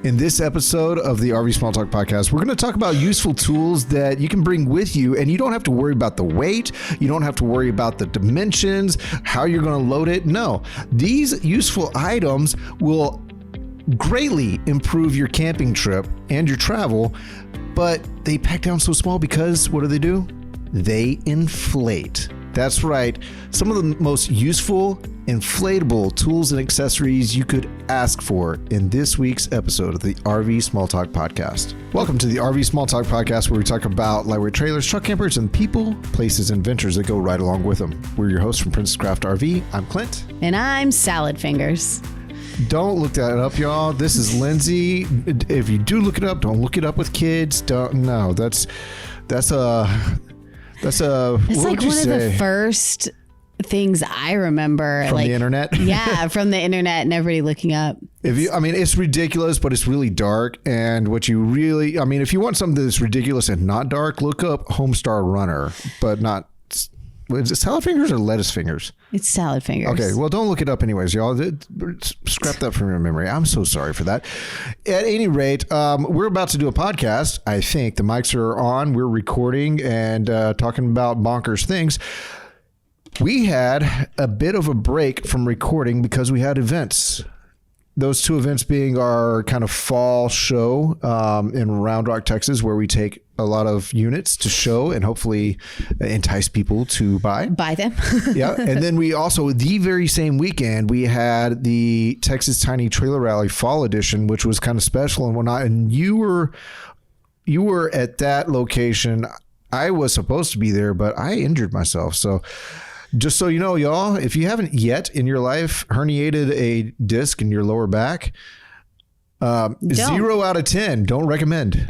In this episode of the RV Small Talk podcast, we're going to talk about useful tools that you can bring with you, and you don't have to worry about the weight. You don't have to worry about the dimensions, how you're going to load it. No, these useful items will greatly improve your camping trip and your travel, but they pack down so small because what do? They inflate. That's right. Some of the most useful inflatable tools and accessories you could ask for in this week's episode of the RV Small Talk podcast. Welcome to the RV Small Talk podcast, where we talk about lightweight trailers, truck campers, and people, places, and ventures that go right along with them. We're your hosts from Princess Craft RV. I'm Clint. And I'm Salad Fingers. Don't look that up, y'all. This is Lindsay. If you do look it up, don't look it up with kids. That's It's like one of the first things I remember. From the internet? Yeah, from the internet and everybody looking up. It's ridiculous, but it's really dark. And if you want something that's ridiculous and not dark, look up Homestar Runner, but not. Is it salad fingers or lettuce fingers? It's salad fingers. Okay, well, don't look it up anyways, y'all. Scrap that from your memory. I'm so sorry for that. At any rate, we're about to do a podcast. I think the mics are on. We're recording and talking about bonkers things. We had a bit of a break from recording because we had events. Those two events being our kind of fall show in Round Rock, Texas, where we take a lot of units to show and hopefully entice people to buy them. Yeah. And then we also, the very same weekend, we had the Texas Tiny Trailer Rally Fall Edition, which was kind of special and whatnot. And you were at that location. I was supposed to be there, but I injured myself. So just so you know, y'all, if you haven't yet in your life herniated a disc in your lower back, 0 out of 10, don't recommend.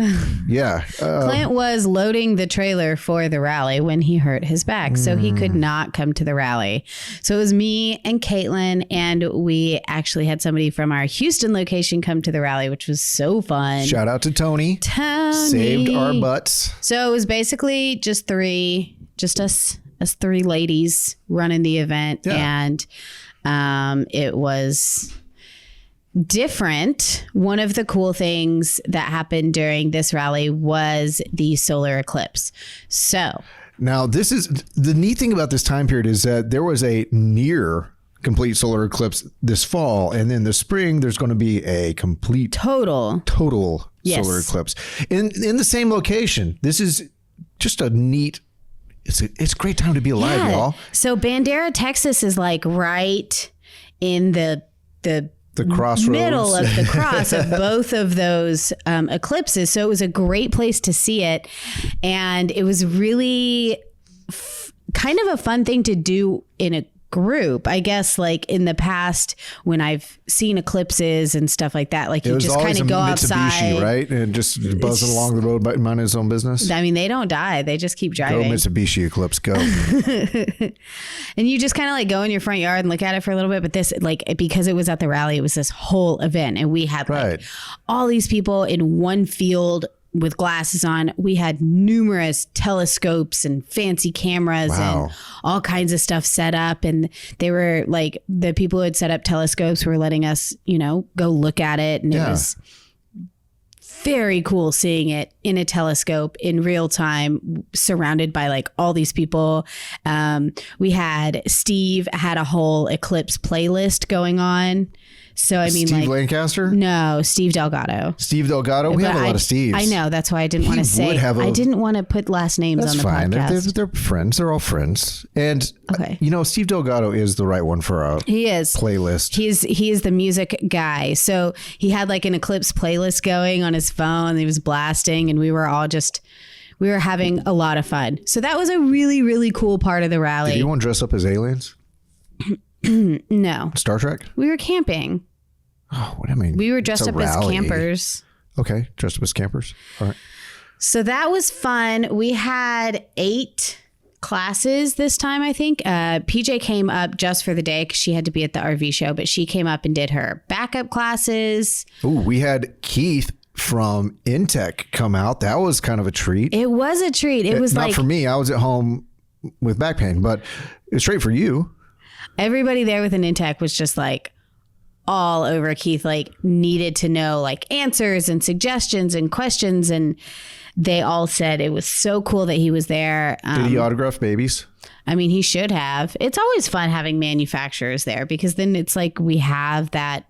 Yeah. Clint was loading the trailer for the rally when he hurt his back, so he could not come to the rally. So it was me and Caitlin, and we actually had somebody from our Houston location come to the rally, which was so fun. Shout out to Tony. Saved our butts. So it was basically just us three ladies running the event. Yeah. And it was different. One of the cool things that happened during this rally was the solar eclipse. So now this is the neat thing about this time period, is that there was a near complete solar eclipse this fall, and then the spring there's going to be a complete total yes. solar eclipse in the same location. This is just a neat. It's a great time to be alive, y'all. So Bandera, Texas is like right in the crossroads, middle of the cross of both of those eclipses. So it was a great place to see it. And it was really kind of a fun thing to do in a group. I guess like in the past when I've seen eclipses and stuff like that, like you just kind of go outside, right? And just buzzing along the road, minding his own business. I mean, they don't die. They just keep driving. Go Mitsubishi Eclipse, go. And you just kind of like go in your front yard and look at it for a little bit. But this, like, because it was at the rally, it was this whole event. And we had like all these people in one field with glasses on. We had numerous telescopes and fancy cameras and all kinds of stuff set up. And they were like, the people who had set up telescopes were letting us, go look at it. And it was very cool seeing it in a telescope in real time, surrounded by like all these people. Steve had a whole eclipse playlist going on. So I mean, Steve Lancaster? No, Steve Delgado. Steve Delgado? We have a lot of Steves. I know. That's why I didn't want to say. I didn't want to put last names on the podcast. They're friends. They're all friends. And Steve Delgado is the right one for a playlist. He is the music guy. So he had like an eclipse playlist going on his phone. He was blasting, and we were having a lot of fun. So that was a really, really cool part of the rally. Did anyone dress up as aliens? No. Star Trek? We were camping. Oh, what do I mean? We were dressed up as campers. Okay, dressed up as campers. All right. So that was fun. We had 8 classes this time, I think. PJ came up just for the day because she had to be at the RV show, but she came up and did her backup classes. Ooh, we had Keith from Intech come out. That was kind of a treat. It was a treat. It was not for me. I was at home with back pain, but it's straight for you. Everybody there with an Intech was just like, all over Keith, like needed to know like answers and suggestions and questions. And they all said it was so cool that he was there. Did he autograph babies? I mean, he should have. It's always fun having manufacturers there because then it's like we have that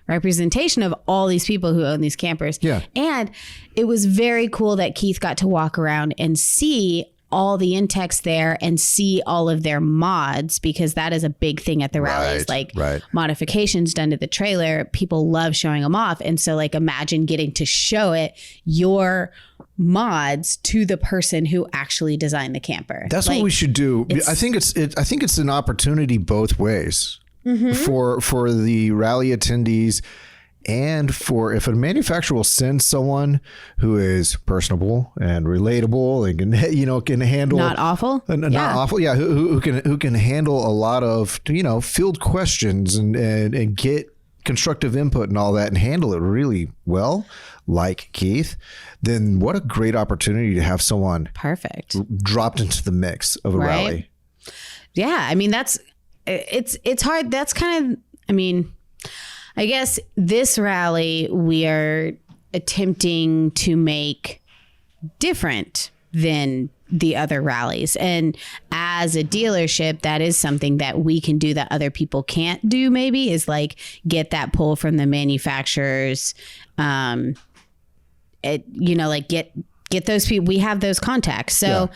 representation of all these people who own these campers. Yeah. And it was very cool that Keith got to walk around and see all the Intex there and see all of their mods, because that is a big thing at the rallies, like modifications done to the trailer. People love showing them off. And so like imagine getting to show your mods to the person who actually designed the camper. That's like, what we should do. I think it's an opportunity both ways for the rally attendees. And for if a manufacturer will send someone who is personable and relatable and can handle not awful, who can handle a lot of field questions and get constructive input and all that and handle it really well, like Keith, then what a great opportunity to have someone perfect dropped into the mix of a rally. Yeah, I mean it's hard. That's kind of I guess this rally we are attempting to make different than the other rallies. And as a dealership, that is something that we can do that other people can't do, maybe, is like get that pull from the manufacturers. Get those people. We have those contacts. So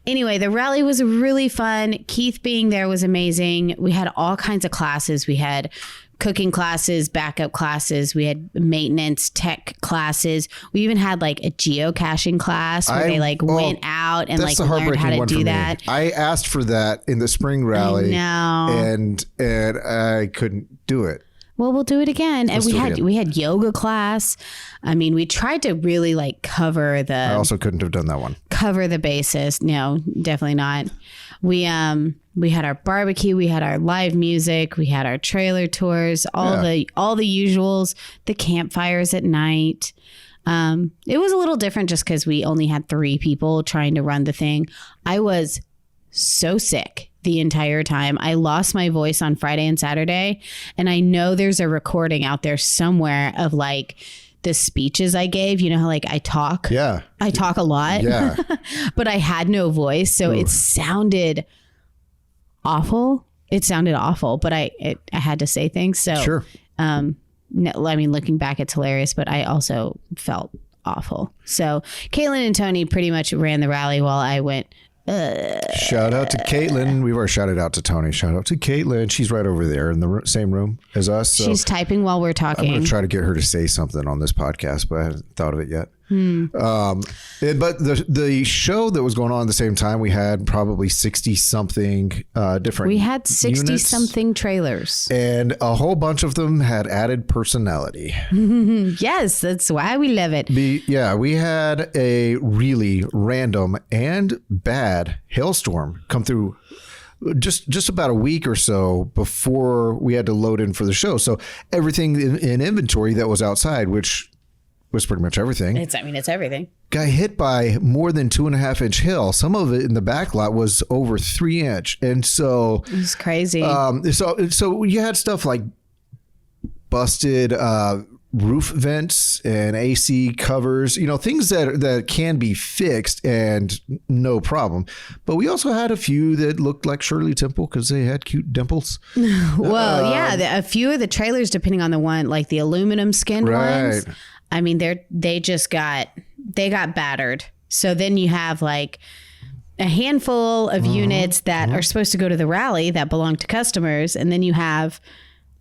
anyway, the rally was really fun. Keith being there was amazing. We had all kinds of classes. We had cooking classes, backup classes. We had maintenance tech classes. We even had like a geocaching class where they went out and like learned how to do that. I asked for that in the spring rally. And I couldn't do it. Well, we'll do it again. And we had yoga class. I mean, we tried to really like cover the. I also couldn't have done that one. Cover the basis. No, definitely not. We had our barbecue, we had our live music, we had our trailer tours, all the usuals, the campfires at night. It was a little different just because we only had 3 people trying to run the thing. I was so sick the entire time. I lost my voice on Friday and Saturday, and I know there's a recording out there somewhere of like the speeches I gave. You know how like I talk? Yeah. I talk a lot. Yeah. But I had no voice, so it sounded awful. It sounded awful, but I had to say things. So sure. Looking back, it's hilarious, but I also felt awful. So Caitlin and Tony pretty much ran the rally while I went. Shout out to Caitlin. We've already shouted out to Tony. Shout out to Caitlin. She's right over there in the same room as us. So she's typing while we're talking. I'm going to try to get her to say something on this podcast, but I haven't thought of it yet. But the show that was going on at the same time, we had probably 60 something different. We had 60 something trailers, and a whole bunch of them had added personality. Yes, that's why we love it. We had a really random and bad hailstorm come through just about a week or so before we had to load in for the show. So everything in inventory that was outside, which was pretty much everything. It's everything. Got hit by more than 2.5 inch hail. Some of it in the back lot was over 3 inch. And so it was crazy. So you had stuff like busted roof vents and AC covers, things that can be fixed and no problem. But we also had a few that looked like Shirley Temple because they had cute dimples. Well, a few of the trailers, depending on the one, like the aluminum skinned ones. I mean, they got battered. So then you have like a handful of units that are supposed to go to the rally that belong to customers. And then you have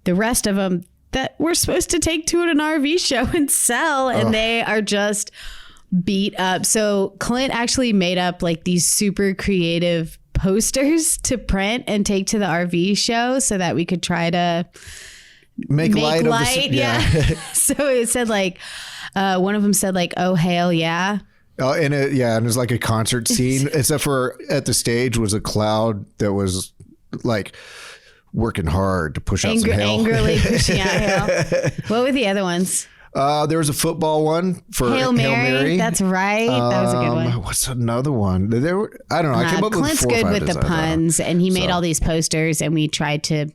the rest of them that we're supposed to take to an RV show and sell. And they are just beat up. So Clint actually made up like these super creative posters to print and take to the RV show so that we could try to make light. So it said like, one of them said like, "Oh, hail yeah." Oh, and it was like a concert scene, except for at the stage was a cloud that was like working hard to push out some hail. Angrily pushing out hail. What were the other ones? There was a football one for Hail Mary. That's right. That was a good one. What's another one? There were, I don't know. I came up Clint's with 4 or 5 good with the puns, and he made all these posters, and we tried to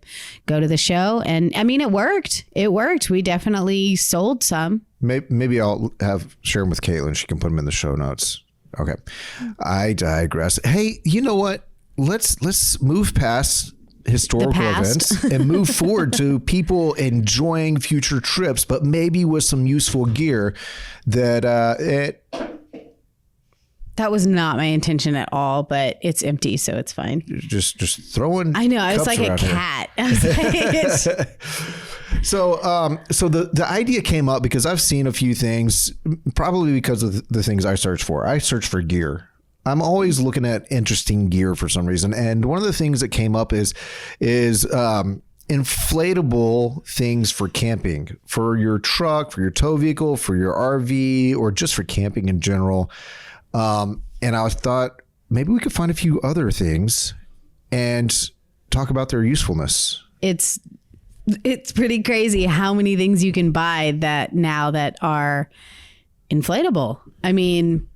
go to the show, and I mean, it worked. It worked. We definitely sold some. Maybe I'll share them with Caitlin. She can put them in the show notes. Okay. I digress. Hey, you know what? Let's move past historical events and move forward to people enjoying future trips, but maybe with some useful gear that that was not my intention at all, but it's empty, so it's fine. Just throwing. I know. I was like a cat. I was like, So the idea came up because I've seen a few things, probably because of the things I search for. I search for gear. I'm always looking at interesting gear for some reason. And one of the things that came up is inflatable things for camping, for your truck, for your tow vehicle, for your RV, or just for camping in general. And I thought maybe we could find a few other things and talk about their usefulness. It's pretty crazy how many things you can buy that are inflatable. I mean,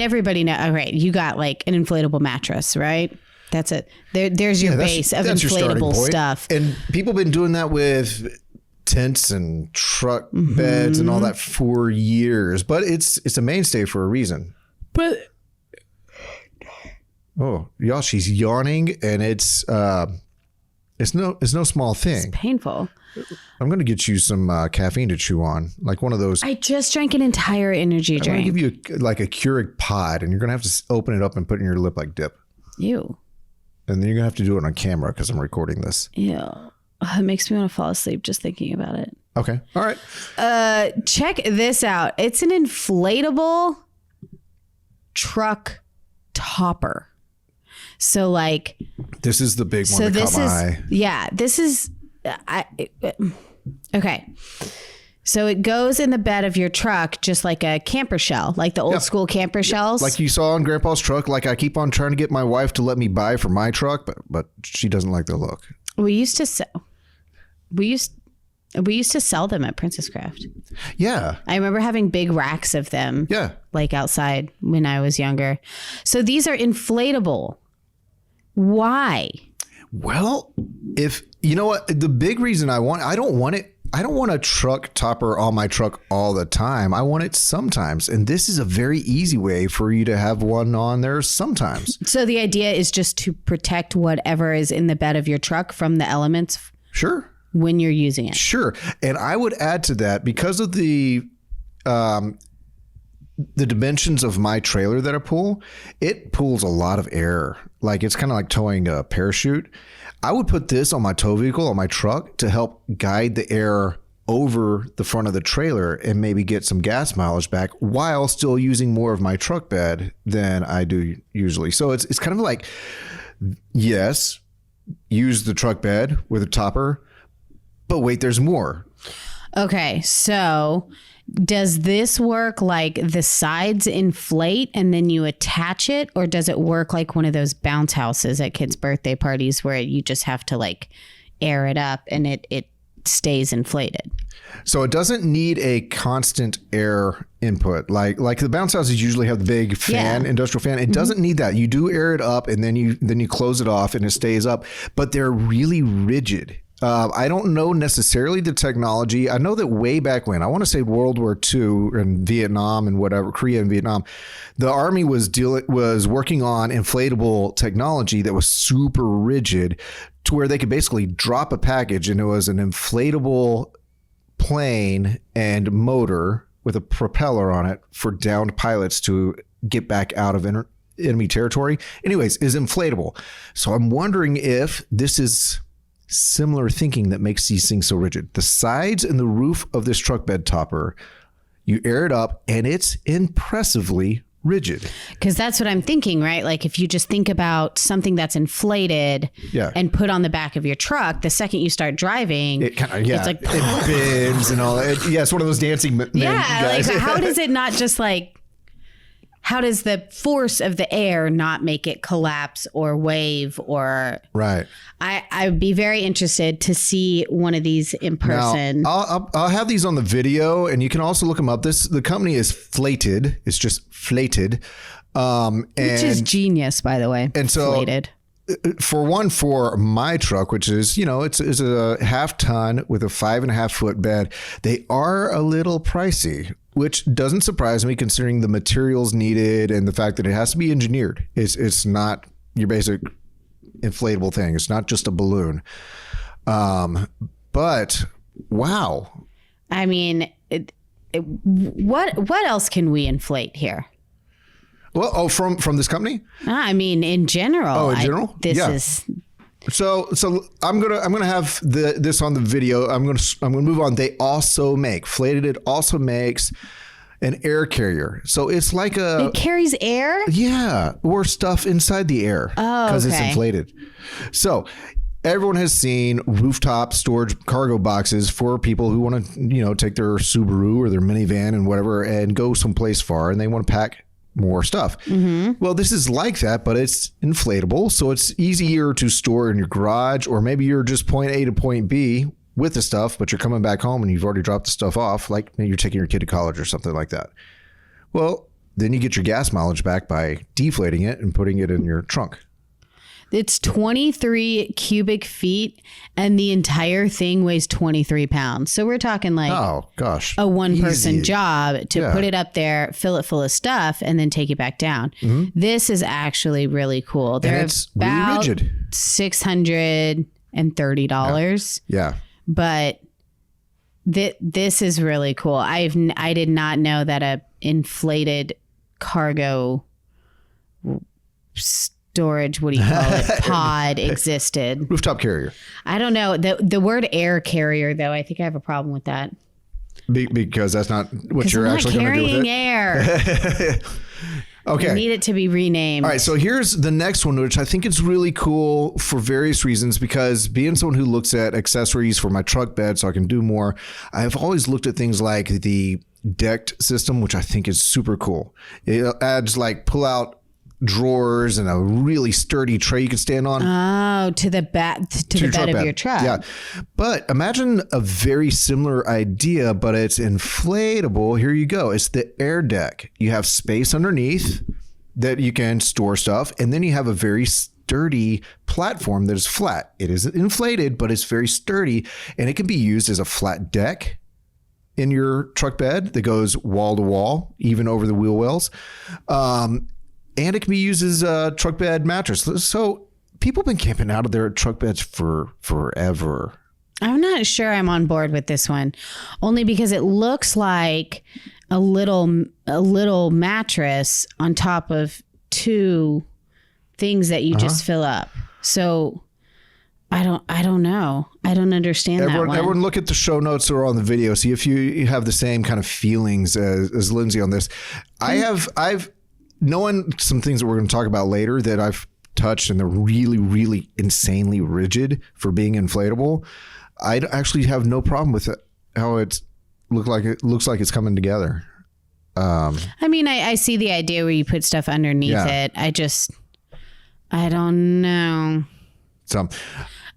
everybody knows. All right, you got like an inflatable mattress, right? That's it. There's your base of inflatable stuff. And people have been doing that with tents and truck beds and all that for years. But it's a mainstay for a reason. But y'all, she's yawning, and it's no small thing. It's painful. I'm going to get you some caffeine to chew on, like one of those. I just drank an entire energy drink. I'm going to give you like a Keurig pod, and you're going to have to open it up and put it in your lip like dip. Ew. And then you're going to have to do it on camera because I'm recording this. Ew. It makes me want to fall asleep just thinking about it. Okay. All right. Check this out. It's an inflatable truck topper. So like. This is the big one that caught my eye. Yeah. This is. Okay. So it goes in the bed of your truck, just like a camper shell, like the old school camper shells. Like you saw on Grandpa's truck. Like I keep on trying to get my wife to let me buy for my truck, but she doesn't like the look. We used to sell them at Princess Craft. Yeah. I remember having big racks of them. Yeah. Like outside when I was younger. So these are inflatable. Why? Well, if you know what, the big reason I don't want a truck topper on my truck all the time. I want it sometimes. And this is a very easy way for you to have one on there sometimes. So the idea is just to protect whatever is in the bed of your truck from the elements. Sure. When you're using it. Sure. And I would add to that, because of the dimensions of my trailer that I pull, it pulls a lot of air. Like it's kind of like towing a parachute. I would put this on my tow vehicle, on my truck, to help guide the air over the front of the trailer and maybe get some gas mileage back while still using more of my truck bed than I do usually. So it's kind of like, yes, use the truck bed with a topper, but wait, there's more. Okay, so does this work like the sides inflate and then you attach it, or does it work like one of those bounce houses at kids' birthday parties where you just have to like air it up and it stays inflated? So it doesn't need a constant air input. Like the bounce houses usually have the big fan, industrial fan. It doesn't need that. You do air it up and then you close it off and it stays up, but they're really rigid. I don't know necessarily the technology. I know that way back when, I want to say World War II and Vietnam and whatever, Korea and Vietnam, the Army was working on inflatable technology that was super rigid to where they could basically drop a package and it was an inflatable plane and motor with a propeller on it for downed pilots to get back out of enemy territory. Anyways, is inflatable. So I'm wondering if this is similar thinking that makes these things so rigid. The sides and the roof of this truck bed topper, you air it up and it's impressively rigid. Because that's what I'm thinking, right? Like if you just think about something that's inflated and put on the back of your truck, the second you start driving, it's like it bends and all that. It's one of those dancing men guys. Like how does it not just like, how does the force of the air not make it collapse or wave or right? I would be very interested to see one of these in person. Now, I'll have these on the video, and you can also look them up. The company is Flated. It's just Flated, which is genius, by the way. And so, Flated. For my truck, which is, it's a half ton with a 5.5 foot bed, they are a little pricey, which doesn't surprise me considering the materials needed and the fact that it has to be engineered. It's not your basic inflatable thing. It's not just a balloon. But wow. I mean, what else can we inflate here? Well, from this company? I mean, in general. Oh, in general? This is. So I'm gonna have this on the video. I'm gonna move on. They also make Flated. It also makes an air carrier. So it's like it carries air. Yeah, or stuff inside the air because it's inflated. So everyone has seen rooftop storage cargo boxes for people who want to take their Subaru or their minivan and whatever and go someplace far and they want to pack more stuff. Mm-hmm. Well, this is like that, but it's inflatable. So it's easier to store in your garage, or maybe you're just point A to point B with the stuff, but you're coming back home and you've already dropped the stuff off. Like maybe you're taking your kid to college or something like that. Well, then you get your gas mileage back by deflating it and putting it in your trunk. It's 23 cubic feet and the entire thing weighs 23 pounds. So we're talking like a one-person job to put it up there, fill it full of stuff, and then take it back down. Mm-hmm. This is actually really cool. They're about really rigid. $630. Yeah. But this is really cool. I did not know that a inflated cargo storage, what do you call it, pod existed. Rooftop carrier. I don't know. The word air carrier, though, I think I have a problem with that. Because that's not what you're actually going to do with it. Carrying air. Okay. I need it to be renamed. All right. So here's the next one, which I think is really cool for various reasons, because being someone who looks at accessories for my truck bed so I can do more, I've always looked at things like the decked system, which I think is super cool. It adds like pull out drawers and a really sturdy tray you can stand on. Oh, to the bed of your truck. Yeah. But imagine a very similar idea, but it's inflatable. Here you go. It's the air deck. You have space underneath that you can store stuff. And then you have a very sturdy platform that is flat. It is inflated, but it's very sturdy. And it can be used as a flat deck in your truck bed that goes wall to wall, even over the wheel wells. And it can be used as a truck bed mattress. So people have been camping out of their truck beds for forever. I'm not sure I'm on board with this one, only because it looks like a little mattress on top of two things that you just fill up. So I don't know. I don't understand that one. Everyone look at the show notes that are on the video. See if you have the same kind of feelings as Lindsay on this. I've knowing some things that we're going to talk about later that I've touched and they're really, really insanely rigid for being inflatable. I actually have no problem with it, how it looks like it's coming together. I mean, I see the idea where you put stuff underneath it. I don't know.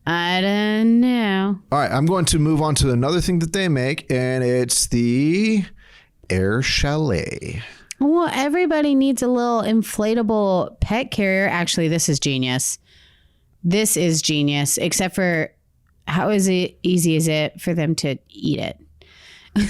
I don't know. All right. I'm going to move on to another thing that they make, and it's the Air Chalet. Well, everybody needs a little inflatable pet carrier. Actually, this is genius. This is genius, except for how easy is it for them to eat it? I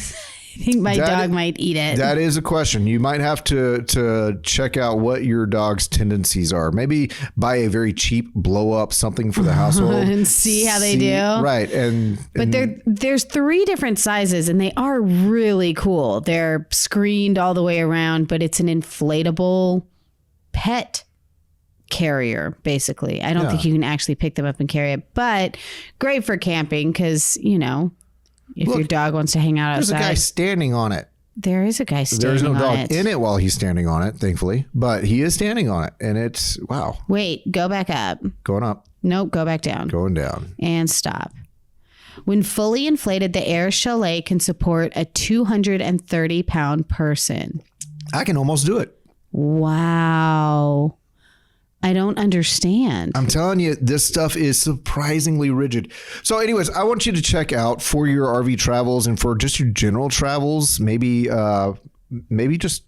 think my dog might eat it. That is a question. You might have to check out what your dog's tendencies are. Maybe buy a very cheap blow up something for the household and see how they do. Right. But there's 3 different sizes and they are really cool. They're screened all the way around, but it's an inflatable pet carrier, basically. I don't think you can actually pick them up and carry it, but great for camping because, if your dog wants to hang out outside. There's a guy standing on it. There is a guy standing on it. There's no dog in it while he's standing on it, thankfully. But he is standing on it. And it's, wow. Wait, go back up. Going up. Nope, go back down. Going down. And stop. When fully inflated, the Air Chalet can support a 230-pound person. I can almost do it. Wow. I don't understand. I'm telling you, this stuff is surprisingly rigid. So anyways, I want you to check out for your RV travels and for just your general travels, maybe just,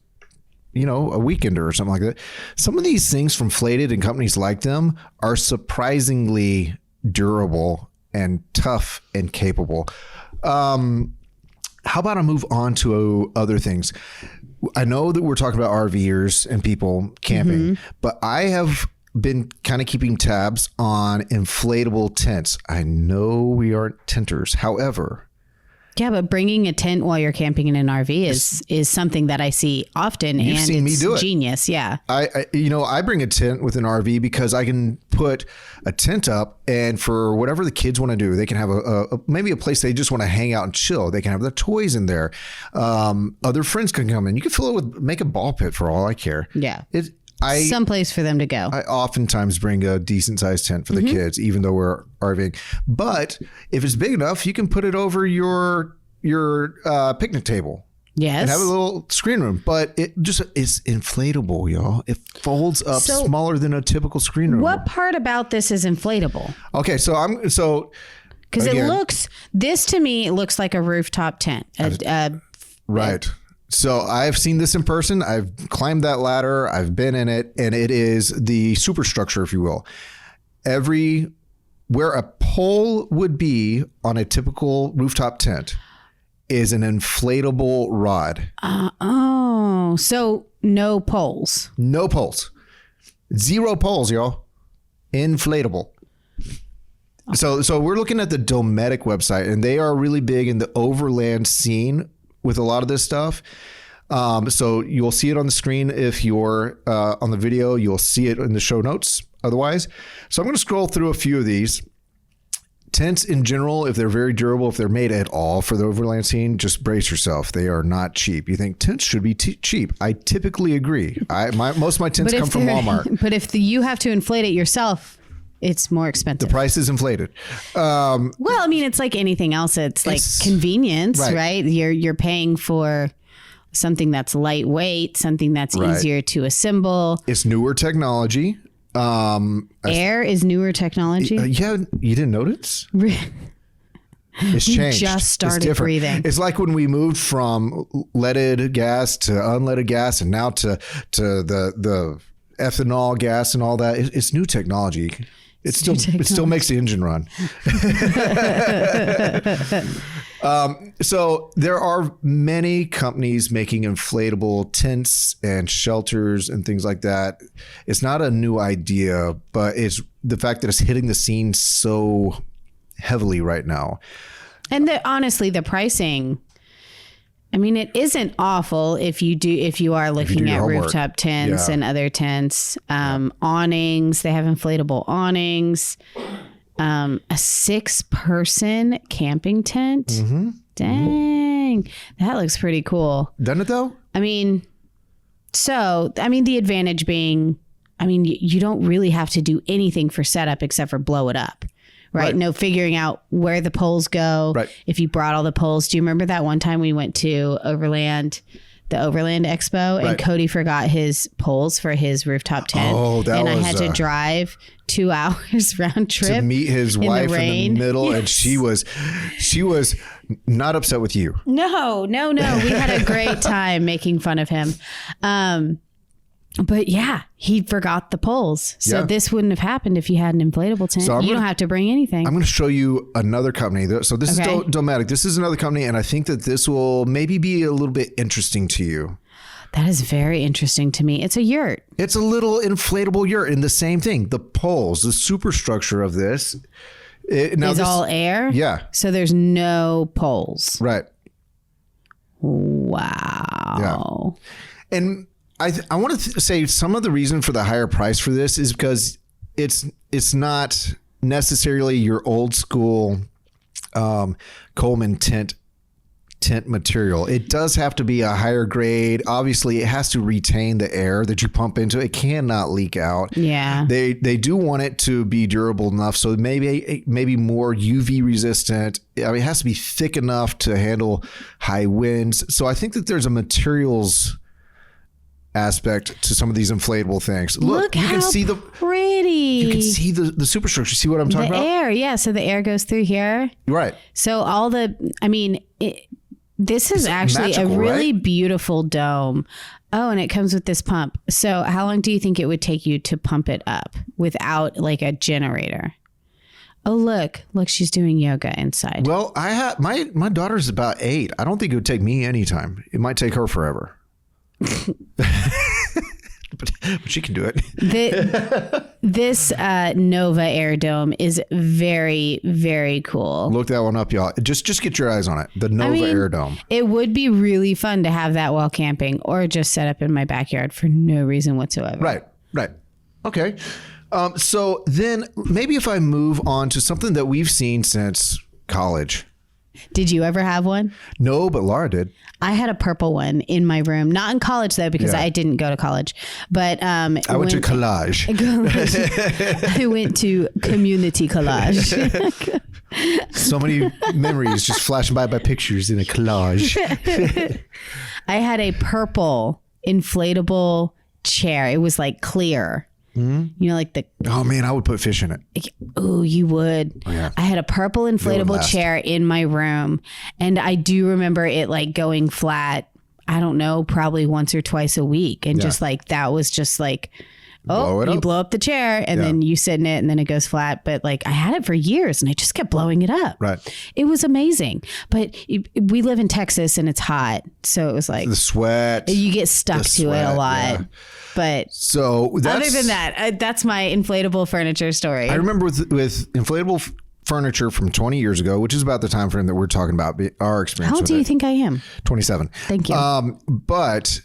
a weekender or something like that. Some of these things from Inflated and companies like them are surprisingly durable and tough and capable. How about I move on to other things? I know that we're talking about RVers and people camping, but I have been kind of keeping tabs on inflatable tents. I know we aren't tenters. However, yeah, but bringing a tent while you're camping in an RV is something that I see often, and seen me do it. Genius. Yeah. I bring a tent with an RV because I can put a tent up, and for whatever the kids want to do, they can have maybe a place they just want to hang out and chill. They can have their toys in there. Other friends can come in. You can make a ball pit for all I care. Yeah. Some place for them to go. I oftentimes bring a decent sized tent for the kids, even though we're RVing. But if it's big enough, you can put it over your picnic table. Yes. And have a little screen room. But it just is inflatable, y'all. It folds up smaller than a typical screen room. What part about this is inflatable? Okay, because this to me looks like a rooftop tent. Right. So I've seen this in person. I've climbed that ladder. I've been in it, and it is the superstructure, if you will. Where a pole would be on a typical rooftop tent is an inflatable rod. So no poles. No poles. 0 poles, y'all. Inflatable. So we're looking at the Dometic website, and they are really big in the overland scene with a lot of this stuff. So you'll see it on the screen. If you're on the video, you'll see it in the show notes otherwise. So I'm going to scroll through a few of these. Tents in general, if they're very durable, if they're made at all for the overland scene, just brace yourself. They are not cheap. You think tents should be cheap. I typically agree. Most of my tents come from Walmart. But if you have to inflate it yourself, it's more expensive. The price is inflated. It's like anything else. It's like convenience, right? You're paying for something that's lightweight, something that's easier to assemble. It's newer technology. Air is newer technology. Yeah, you didn't notice? It's changed. We just started breathing. It's like when we moved from leaded gas to unleaded gas, and now to the ethanol gas and all that. It's new technology. It still makes the engine run. So there are many companies making inflatable tents and shelters and things like that. It's not a new idea, but it's the fact that it's hitting the scene so heavily right now. And honestly, the pricing, it isn't awful if you are looking at rooftop tents and other tents. Awnings, they have inflatable awnings. A 6-person camping tent. Mm-hmm. Dang, that looks pretty cool. Doesn't it though? The advantage being, you don't really have to do anything for setup except for blow it up. Right. No figuring out where the poles go. Right. If you brought all the poles. Do you remember that one time we went to the Overland Expo and Cody forgot his poles for his rooftop tent? Oh, I had to drive 2 hours round trip to meet his wife in the middle. Yes. And she was not upset with you. No. We had a great time making fun of him. But yeah, he forgot the poles. So this wouldn't have happened if you had an inflatable tent. So you don't have to bring anything. I'm going to show you another company. So this is Dometic. This is another company, and I think that this will maybe be a little bit interesting to you. That is very interesting to me. It's a yurt. It's a little inflatable yurt, and the same thing. The poles, the superstructure of this is all air? Yeah. So there's no poles. Right. Wow. Yeah. And I want to say some of the reason for the higher price for this is because it's not necessarily your old school Coleman tent material. It does have to be a higher grade. Obviously, it has to retain the air that you pump into. It cannot leak out. Yeah. They do want it to be durable enough, so maybe more UV resistant. It has to be thick enough to handle high winds. So I think that there's a materials aspect to some of these inflatable things. Look you how can see pretty. You can see the superstructure. See what I'm talking about? The air, yeah. So the air goes through here. Right. So this is actually magical, a really right? beautiful dome. Oh, and it comes with this pump. So how long do you think it would take you to pump it up without like a generator? Oh, look, she's doing yoga inside. Well, I have my daughter's about 8. I don't think it would take me any time. It might take her forever. But she can do it. This Nova Air Dome is very, very cool. Look that one up, y'all. Just get your eyes on it. The Nova Air Dome. It would be really fun to have that while camping or just set up in my backyard for no reason whatsoever. Right. Okay. So then maybe if I move on to something that we've seen since college. Did you ever have one? No, but Laura did. I had a purple one in my room. Not in college, though, because I didn't go to college. But I went to college. I went to community college. So many memories just flashing by pictures in a collage. I had a purple inflatable chair. It was like clear. Mm-hmm. You know, like oh man, I would put fish in it. Oh, you would. Oh, yeah. I had a purple inflatable chair in my room, and I do remember it like going flat. I don't know, probably once or twice a week, and just like that was just like, you blow up the chair, and then you sit in it, and then it goes flat. But like I had it for years, and I just kept blowing it up. Right. It was amazing. But we live in Texas, and it's hot, so it was like the sweat. You get stuck to it a lot. Yeah. But so other than that, that's my inflatable furniture story. I remember with inflatable furniture from 20 years ago, which is about the time frame that we're talking about, our experience. How old do you think I am? 27. Thank you. But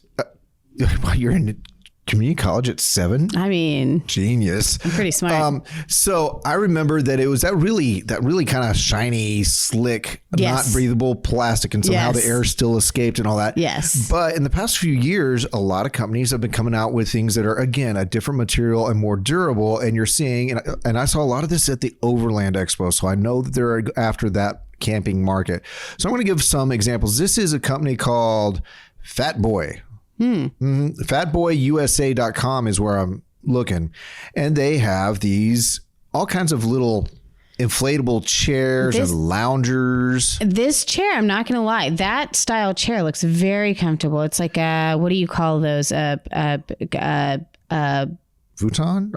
you're in community college at 7. I mean, genius. I'm pretty smart. So I remember that it was that really kind of shiny, slick, not breathable plastic, and somehow the air still escaped and all that. Yes. But in the past few years, a lot of companies have been coming out with things that are, again, a different material and more durable. And you're seeing, and I saw a lot of this at the Overland Expo, so I know that they're after that camping market. So I'm going to give some examples. This is a company called Fatboy. Fatboyusa.com is where I'm looking, and they have these all kinds of little inflatable chairs and loungers. This chair, I'm not gonna lie, that style chair looks very comfortable. It's like what do you call those? Futon,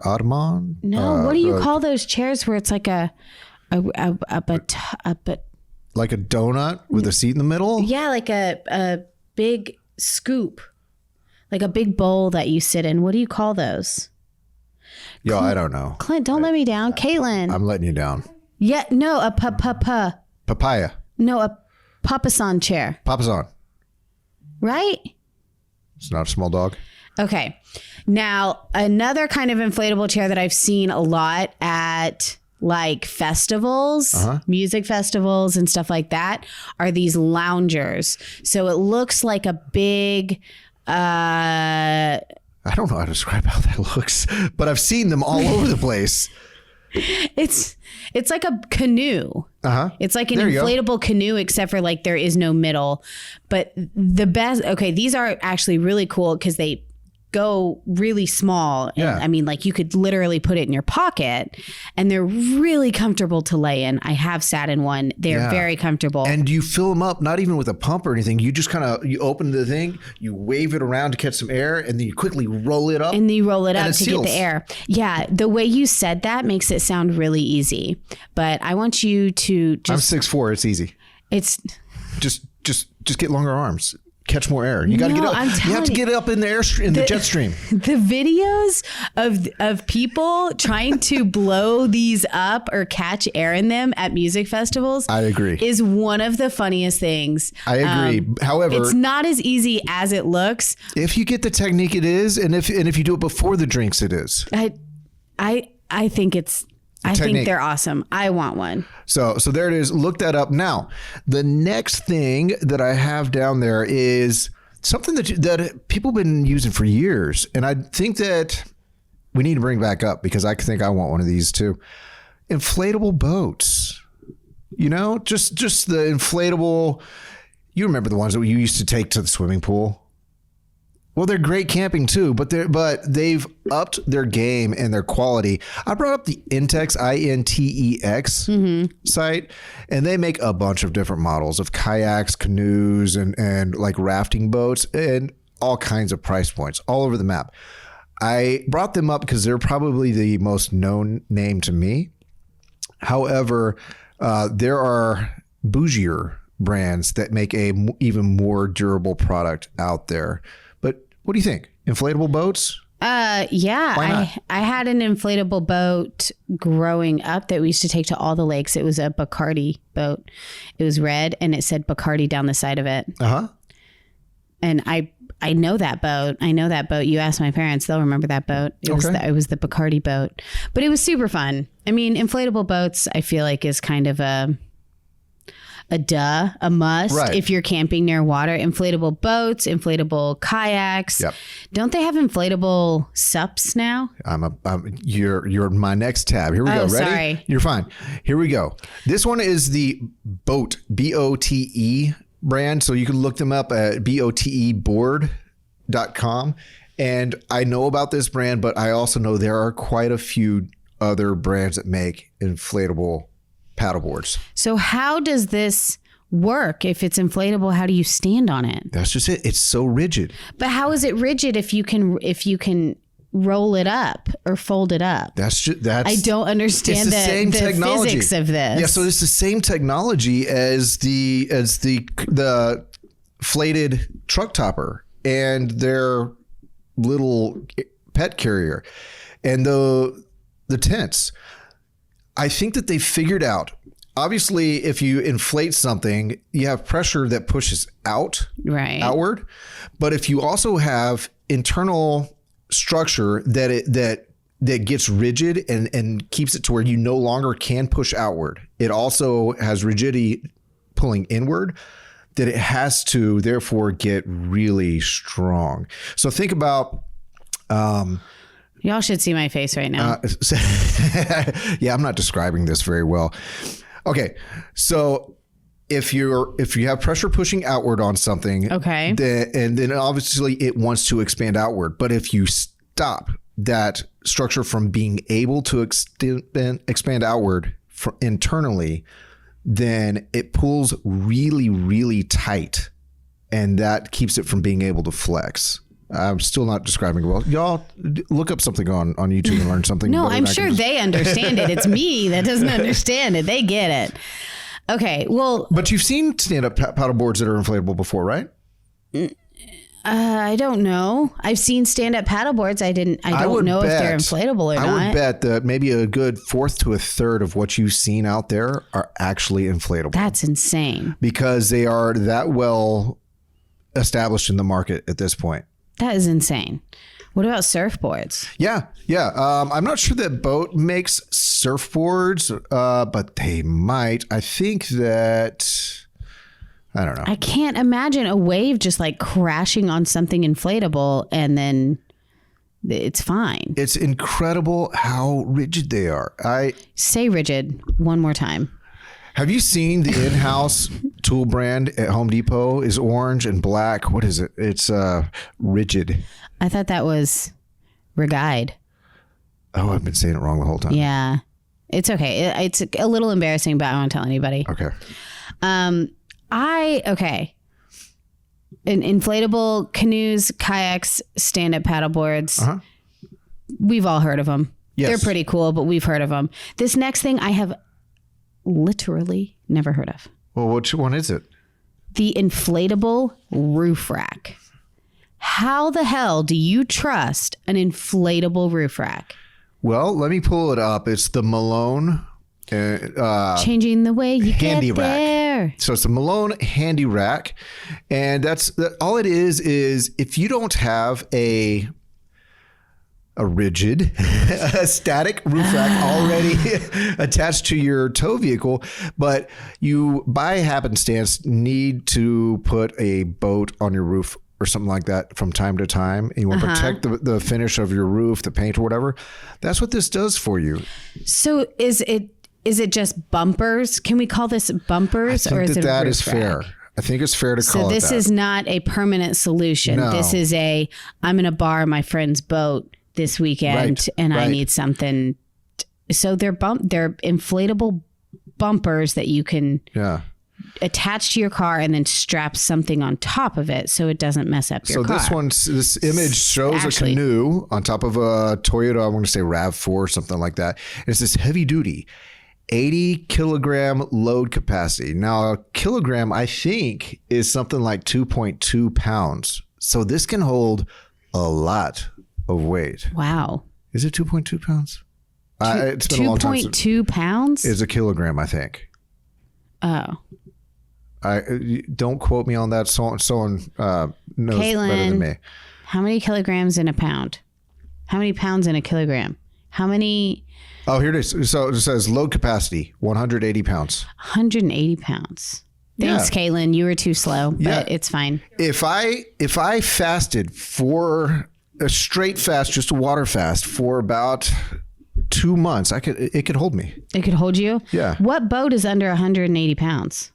ottoman. No, what do you call those chairs where it's like a like a donut with a seat in the middle? Yeah, like a big scoop. Like a big bowl that you sit in. What do you call those? Yo, I don't know. Clint, don't let me down. Caitlin. I'm letting you down. Yeah, no, a papaya. No, a papasan chair. Papasan. Right? It's not a small dog. Okay. Now, another kind of inflatable chair that I've seen a lot at like festivals, music festivals and stuff like that are these loungers. So it looks like a big... I don't know how to describe how that looks, but I've seen them all over the place. It's like a canoe. It's like an inflatable canoe, except for like there is no middle. But the best, these are actually really cool because they go really small. And, I mean, like you could literally put it in your pocket, and they're really comfortable to lay in. I have sat in one. They're very comfortable. And you fill them up, not even with a pump or anything. You just you open the thing, you wave it around to catch some air, and then you quickly roll it up. And then you roll it up to get the air. Yeah. The way you said that makes it sound really easy. But I want you to just... I'm 6'4". It's easy. It's... Just get longer arms. Catch more air. You got to get up. You have to get up in the jet stream. The videos of people trying to blow these up or catch air in them at music festivals, I agree, is one of the funniest things. I agree. However, it's not as easy as it looks. If you get the technique, it is, and if you do it before the drinks, it is. I think it's. I think they're awesome. I want one. So there it is. Look that up. Now, the next thing that I have down there is something that people have been using for years. And I think that we need to bring back up because I think I want one of these too. Inflatable boats. You know, just the inflatable. You remember the ones that you used to take to the swimming pool? Well, they're great camping too, but they've upped their game and their quality. I brought up the Intex, INTEX site, and they make a bunch of different models of kayaks, canoes, and like rafting boats, and all kinds of price points all over the map. I brought them up because they're probably the most known name to me. However, there are bougier brands that make a even more durable product out there. But what do you think? Inflatable boats? Yeah. Why not? I had an inflatable boat growing up that we used to take to all the lakes. It was a Bacardi boat. It was red and it said Bacardi down the side of it. Uh-huh. And I know that boat. You ask my parents, they'll remember that boat. It was the Bacardi boat. But it was super fun. I mean, inflatable boats, I feel like is kind of a must if you're camping near water. Inflatable boats, inflatable kayaks. Yep. Don't they have inflatable SUPs now? You're my next tab. Here we go. Ready? Sorry. You're fine. Here we go. This one is the Boat, BOTE brand. So you can look them up at boteboard.com. And I know about this brand, but I also know there are quite a few other brands that make inflatable paddleboards. So how does this work? If it's inflatable, how do you stand on it? That's just it. It's so rigid. But how is it rigid if you can roll it up or fold it up? That's I don't understand the physics of this. Yeah, so it's the same technology as the flated truck topper and their little pet carrier and the tents. I think that they figured out, obviously, if you inflate something, you have pressure that pushes outward. But if you also have internal structure that gets rigid and keeps it to where you no longer can push outward, it also has rigidity pulling inward, that it has to therefore get really strong. So think about y'all should see my face right now. Yeah, I'm not describing this very well. Okay, so if you have pressure pushing outward on something, okay, then obviously it wants to expand outward. But if you stop that structure from being able to expand outward internally, then it pulls really, really tight, and that keeps it from being able to flex. I'm still not describing it well. Y'all look up something on YouTube and learn something. No, I'm sure they understand it. It's me that doesn't understand it. They get it. Okay, well. But you've seen stand-up paddle boards that are inflatable before, right? I don't know. I've seen stand-up paddle boards. I don't know if they're inflatable or not. I would bet that maybe a good fourth to a third of what you've seen out there are actually inflatable. That's insane. Because they are that well established in the market at this point. That is insane. What about surfboards? Yeah. I'm not sure that Boat makes surfboards, but they might. I think that, I don't know. I can't imagine a wave just like crashing on something inflatable and then it's fine. It's incredible how rigid they are. Say rigid one more time. Have you seen the in-house tool brand at Home Depot is orange and black? What is it? It's rigid. I thought that was Rigide. Oh, I've been saying it wrong the whole time. Yeah. It's okay. It's a little embarrassing, but I won't tell anybody. Okay. Inflatable canoes, kayaks, stand-up paddleboards. Uh-huh. We've all heard of them. Yes. They're pretty cool, but we've heard of them. This next thing I have literally never heard of. Well, which one is it? The inflatable roof rack. How the hell do you trust an inflatable roof rack? Well, let me pull it up. It's the Malone. Changing the way you handy get there. Rack. So it's a Malone handy rack. And that's all it is if you don't have a rigid, a static roof rack already attached to your tow vehicle, but you, by happenstance, need to put a boat on your roof or something like that from time to time, and you want to protect the finish of your roof, the paint or whatever, that's what this does for you. So is it just bumpers? Can we call this bumpers, or is it a roof rack? Fair. I think it's fair to call it So this is not a permanent solution. No. This is I'm going to borrow my friend's boat this weekend and I need something. So they're inflatable bumpers that you can attach to your car and then strap something on top of it so it doesn't mess up your car. So this image shows a canoe on top of a Toyota, I want to say RAV4 or something like that. And it's this heavy duty 80 kilogram load capacity. Now, a kilogram, I think, is something like 2.2 pounds. So this can hold a lot of weight. Wow. Is it 2.2 pounds? It's been a long time. 2.2 pounds? Is a kilogram, I think. Oh. Don't quote me on that. Someone knows Caitlin, better than me. How many kilograms in a pound? How many pounds in a kilogram? How many? Oh, here it is. So it says load capacity, 180 pounds. 180 pounds. Thanks, Caitlin. You were too slow, but it's fine. If I fasted for a straight fast, just a water fast for about 2 months, it could hold me. It could hold you? Yeah. What boat is under 180 pounds?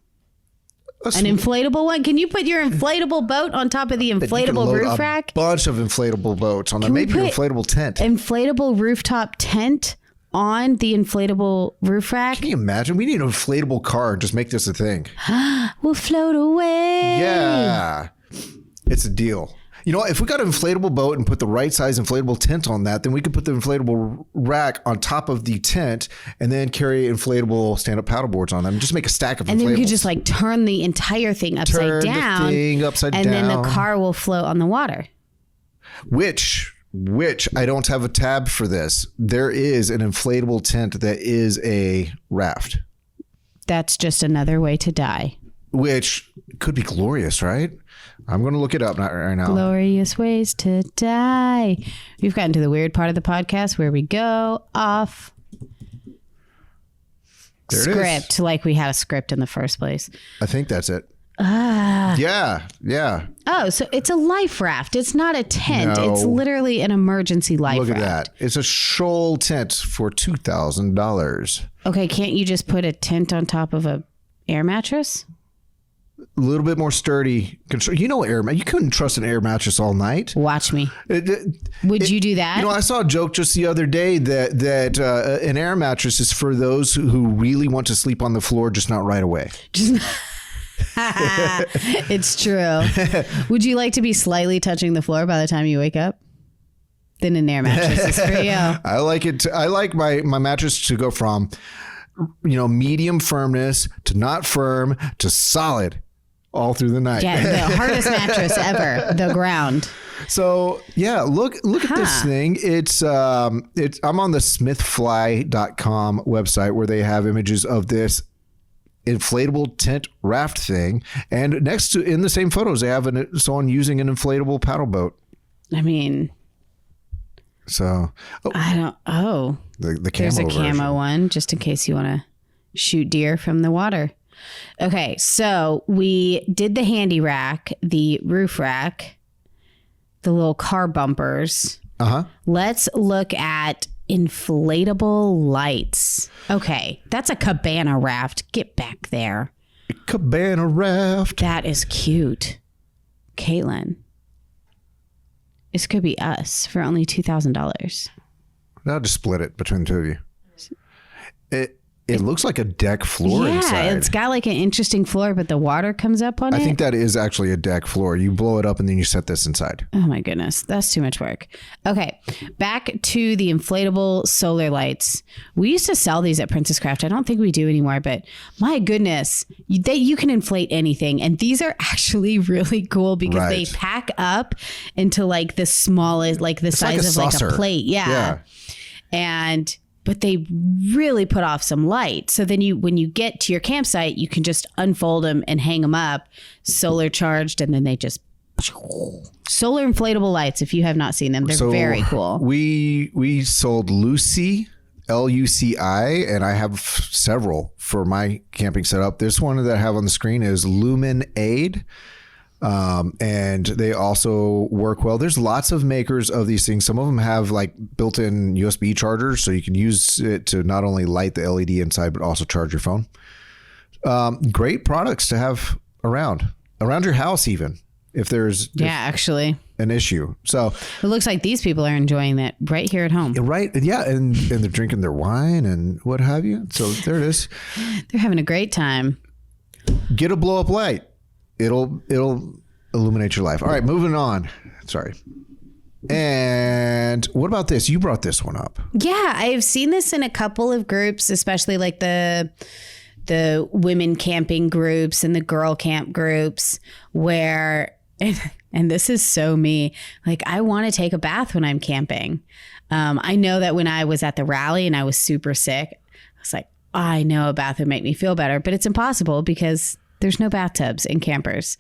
An inflatable one? Can you put your inflatable boat on top of the inflatable roof rack? A bunch of inflatable boats on there. Maybe an inflatable tent. Inflatable rooftop tent on the inflatable roof rack? Can you imagine? We need an inflatable car and just make this a thing. We'll float away. Yeah. It's a deal. You know, if we got an inflatable boat and put the right size inflatable tent on that, then we could put the inflatable rack on top of the tent and then carry inflatable stand-up paddle boards on them. Just make a stack of inflatables. And then we could just like turn the entire thing upside down. Turn the thing upside down. And then the car will float on the water. Which I don't have a tab for this. There is an inflatable tent that is a raft. That's just another way to die. Which could be glorious, right? I'm going to look it up right now. Glorious ways to die. We've gotten to the weird part of the podcast where we go off script, like we had a script in the first place. I think that's it. Yeah. Oh, so it's a life raft. It's not a tent. No. It's literally an emergency life raft. Look at that. It's a shoal tent for $2,000. Okay, can't you just put a tent on top of a air mattress? A little bit more sturdy. You know, you couldn't trust an air mattress all night. Watch me. Would you do that? You know, I saw a joke just the other day that an air mattress is for those who really want to sleep on the floor, just not right away. It's true. Would you like to be slightly touching the floor by the time you wake up? Then an air mattress is for you. I like it. I like my mattress to go from, medium firmness to not firm to solid all through the night. Yeah, the hardest mattress ever, the ground. So yeah, look at this thing. It's I'm on the smithfly.com website where they have images of this inflatable tent raft thing, and next to in the same photos they have someone using an inflatable paddle boat. I mean, so I don't. Oh, the camo there's a camo version. one just in case you want to shoot deer from the water. Okay, so we did the handy rack, the roof rack, the little car bumpers. Let's look at inflatable lights. Okay, that's a cabana raft. Get back there. Cabana raft. That is cute. Caitlin, this could be us for only $2,000. I'll just split it between the two of you. It looks like a deck floor inside. Yeah, it's got like an interesting floor, but the water comes up on it. I think that is actually a deck floor. You blow it up and then you set this inside. Oh my goodness, that's too much work. Okay, back to the inflatable solar lights. We used to sell these at Princess Craft. I don't think we do anymore, but my goodness, you can inflate anything. And these are actually really cool because they pack up into like the smallest, like the size of like a plate. Yeah. But they really put off some light. So then when you get to your campsite, you can just unfold them and hang them up, solar charged, and then they just solar inflatable lights. If you have not seen them, they're very cool. We sold Lucy, Luci, and I have several for my camping setup. This one that I have on the screen is Lumen Aid. And they also work well. There's lots of makers of these things. Some of them have like built-in USB chargers, so you can use it to not only light the LED inside, but also charge your phone. Great products to have around your house, even if there's actually an issue. So it looks like these people are enjoying that right here at home. Right. Yeah. And they're drinking their wine and what have you. So there it is. They're having a great time. Get a blow up light. It'll illuminate your life. All right. Moving on. Sorry. And what about this? You brought this one up. Yeah. I've seen this in a couple of groups, especially like the women camping groups and the girl camp groups where, and this is so me, like I want to take a bath when I'm camping. I know that when I was at the rally and I was super sick, I was like, I know a bath would make me feel better, but it's impossible because there's no bathtubs in campers.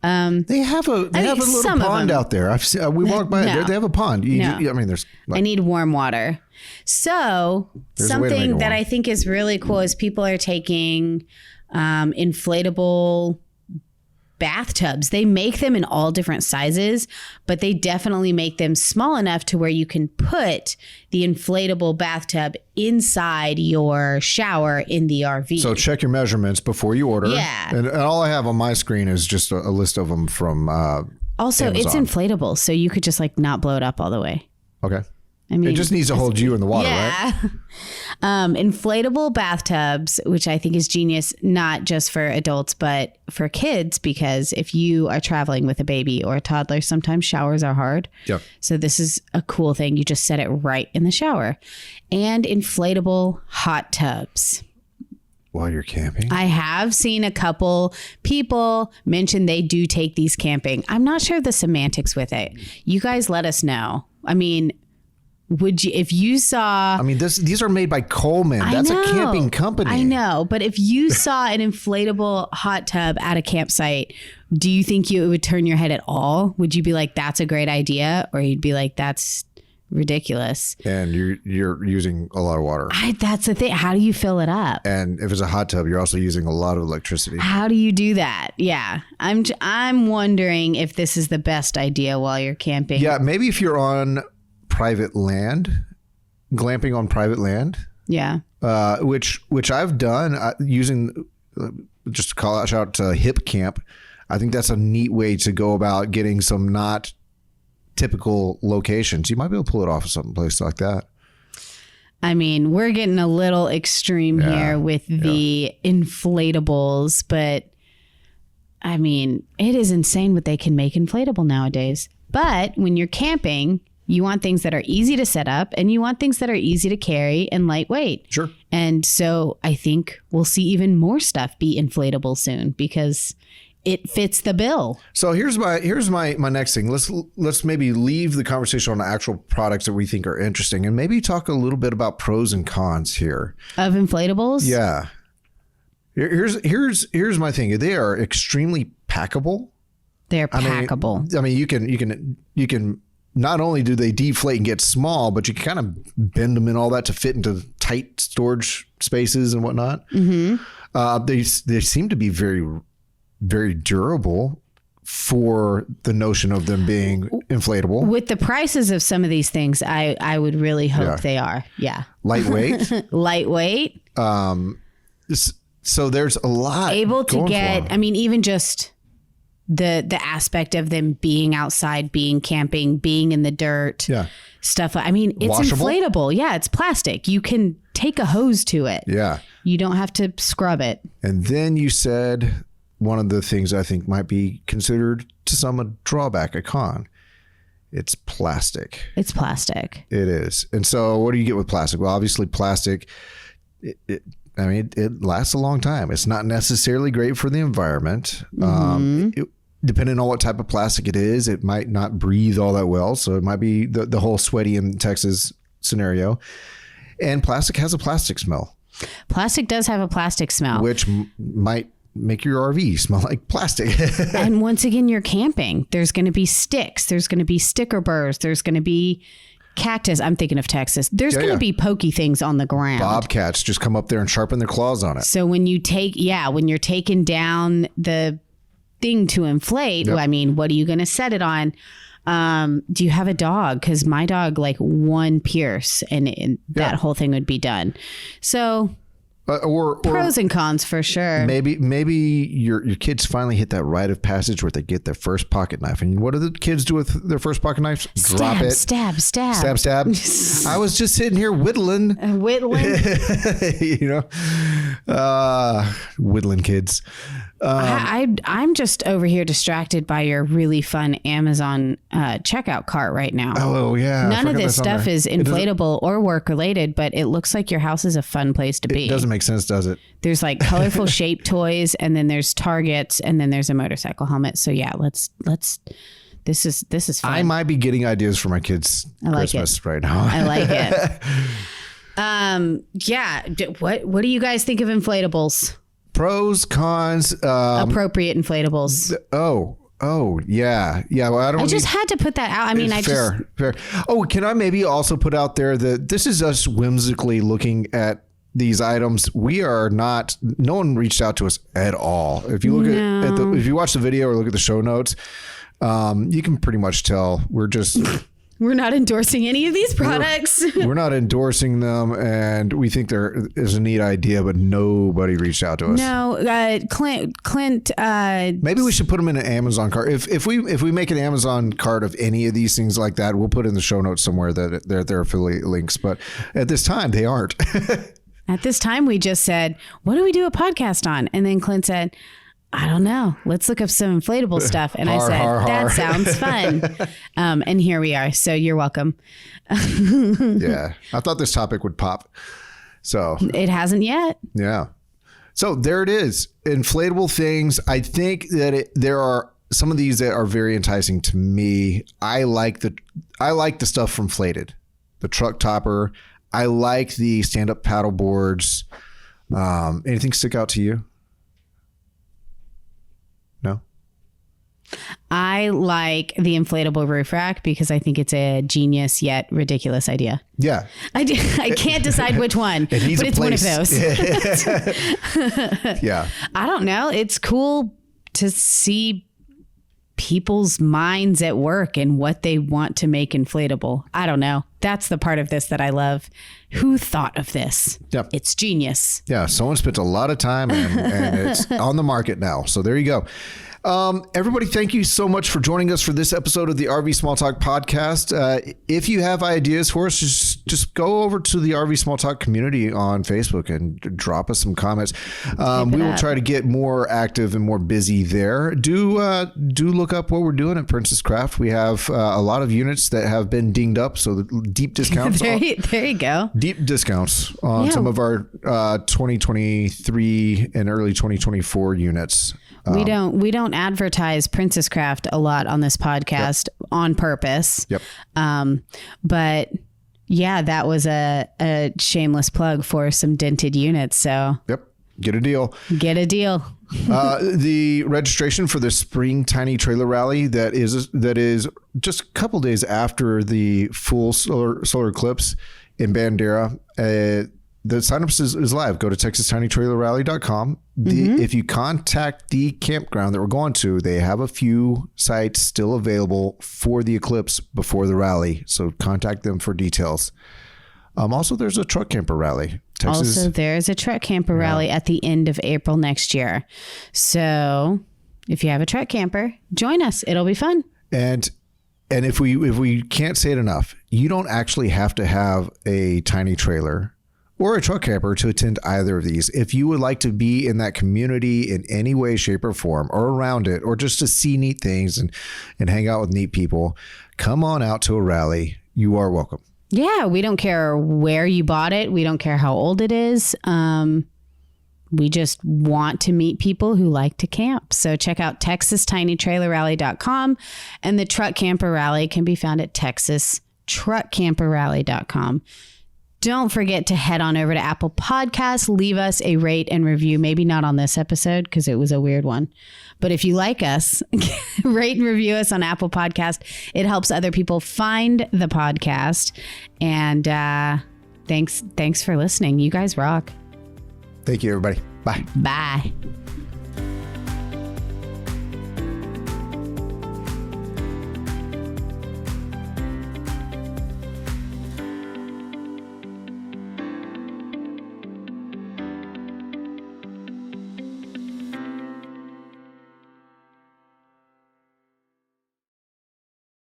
They have a little pond out there. We walked by. They have a pond. I mean, there's. I need warm water. So something that I think is really cool is people are taking inflatable bathtubs. They make them in all different sizes, but they definitely make them small enough to where you can put the inflatable bathtub inside your shower in the RV. So check your measurements before you order. Yeah. And all I have on my screen is just a list of them from also, Amazon. It's inflatable, so you could just like not blow it up all the way. Okay. I mean, it just needs to hold you in the water, right? Inflatable bathtubs, which I think is genius, not just for adults, but for kids, because if you are traveling with a baby or a toddler, sometimes showers are hard. Yep. So this is a cool thing. You just set it right in the shower. And inflatable hot tubs. While you're camping? I have seen a couple people mention they do take these camping. I'm not sure of the semantics with it. You guys let us know. I mean, would you, if you saw... I mean, these are made by Coleman. That's a camping company. I know. But if you saw an inflatable hot tub at a campsite, do you think it would turn your head at all? Would you be like, that's a great idea? Or you'd be like, that's ridiculous. And you're using a lot of water. That's the thing. How do you fill it up? And if it's a hot tub, you're also using a lot of electricity. How do you do that? Yeah. I'm wondering if this is the best idea while you're camping. Yeah. Maybe if you're on private land, glamping on private land. Yeah. Which I've done using, just to call out to Hip Camp. I think that's a neat way to go about getting some not typical locations. You might be able to pull it off of some place like that. I mean, we're getting a little extreme here with the inflatables, but I mean, it is insane what they can make inflatable nowadays. But when you're camping, you want things that are easy to set up and you want things that are easy to carry and lightweight. Sure. And so I think we'll see even more stuff be inflatable soon because it fits the bill. So here's my next thing. Let's maybe leave the conversation on the actual products that we think are interesting and maybe talk a little bit about pros and cons here. Of inflatables? Yeah. Here's my thing. They are extremely packable. They're packable. I mean, you can not only do they deflate and get small, but you can kind of bend them and all that to fit into tight storage spaces and whatnot. Mm-hmm. They seem to be very, very durable for the notion of them being inflatable. With the prices of some of these things, I would really hope they are. Yeah. Lightweight. Lightweight. So there's a lot able to get, I mean, even just the aspect of them being outside, being camping, being in the dirt, stuff. I mean, it's washable? Inflatable. Yeah, it's plastic. You can take a hose to it. Yeah. You don't have to scrub it. And then you said one of the things I think might be considered to some a drawback, a con. It's plastic. It's plastic. It is. And so what do you get with plastic? Well, obviously plastic, it lasts a long time. It's not necessarily great for the environment. Mm-hmm. Depending on what type of plastic it is, it might not breathe all that well. So it might be the whole sweaty in Texas scenario. And plastic has a plastic smell. Plastic does have a plastic smell. Which might make your RV smell like plastic. And once again, you're camping. There's going to be sticks. There's going to be sticker burrs. There's going to be cactus. I'm thinking of Texas. There's going to be pokey things on the ground. Bobcats just come up there and sharpen their claws on it. So when you're taking down the thing to inflate, I mean, what are you going to set it on? Do you have a dog? Because my dog, like one pierce and that whole thing would be done. So Or pros and cons for sure. Maybe your kids finally hit that rite of passage where they get their first pocket knife. And what do the kids do with their first pocket knives? Drop it. Stab. I was just sitting here whittling. Whittling kids. I'm just over here distracted by your really fun Amazon checkout cart right now. Oh yeah. None of this stuff is inflatable or work related, but it looks like your house is a fun place to be. It doesn't make sense, does it? There's like colorful shape toys, and then there's targets, and then there's a motorcycle helmet. So yeah, let's. This is fun. I might be getting ideas for my kids' Christmas right now. I like it. Yeah. What do you guys think of inflatables? Pros, cons, appropriate inflatables. Oh, yeah. Well, I just had to put that out. I mean, fair. Oh, can I maybe also put out there that this is us whimsically looking at these items. We are not. No one reached out to us at all. If you look if you watch the video or look at the show notes, you can pretty much tell we're just. We're not endorsing any of these products. We're not endorsing them, and we think there is a neat idea, but nobody reached out to us. No, Clint. Maybe we should put them in an Amazon cart. If we make an Amazon cart of any of these things like that, we'll put in the show notes somewhere that they're affiliate links. But at this time, they aren't. At this time, we just said, "What do we do a podcast on?" And then Clint said, I don't know. Let's look up some inflatable stuff. And I said, that sounds fun. And here we are. So you're welcome. Yeah. I thought this topic would pop. So it hasn't yet. Yeah. So there it is. Inflatable things. I think that there are some of these that are very enticing to me. I like the stuff from Flated, the truck topper. I like the stand-up paddle boards. Anything stick out to you? No. I like the inflatable roof rack because I think it's a genius yet ridiculous idea. Yeah. I can't decide which one, but it's one of those. Yeah. I don't know. It's cool to see people's minds at work and what they want to make inflatable. I don't know. That's the part of this that I love. Who thought of this? Yep. It's genius. Yeah. Someone spent a lot of time and it's on the market now. So there you go. Everybody, thank you so much for joining us for this episode of the RV Small Talk podcast. If you have ideas for us, just go over to the RV Small Talk community on Facebook and drop us some comments. We will try to get more active and more busy there. Do look up what we're doing at Princess Craft. We have a lot of units that have been dinged up, so the deep discounts. there you go. Deep discounts on some of our 2023 and early 2024 units. We don't advertise Princess Craft a lot on this podcast on purpose. Yep. But yeah, that was a shameless plug for some dented units. So yep. Get a deal. The registration for the spring tiny trailer rally that is just a couple days after the full solar eclipse in Bandera. The signups is live. Go to TexasTinyTrailerRally.com. If you contact the campground that we're going to, they have a few sites still available for the eclipse before the rally. So contact them for details. Also, there's a truck camper rally. There's a truck camper rally at the end of April next year. So if you have a truck camper, join us. It'll be fun. And if we can't say it enough, you don't actually have to have a tiny trailer or a truck camper to attend either of these. If you would like to be in that community in any way, shape, or form, or around it, or just to see neat things and hang out with neat people, come on out to a rally. You are welcome. Yeah, we don't care where you bought it. We don't care how old it is. We just want to meet people who like to camp. So check out TexasTinyTrailerRally.com, and the truck camper rally can be found at TexasTruckCamperRally.com. Don't forget to head on over to Apple Podcasts, leave us a rate and review. Maybe not on this episode because it was a weird one. But if you like us, rate and review us on Apple Podcast. It helps other people find the podcast. And thanks for listening. You guys rock. Thank you, everybody. Bye. Bye.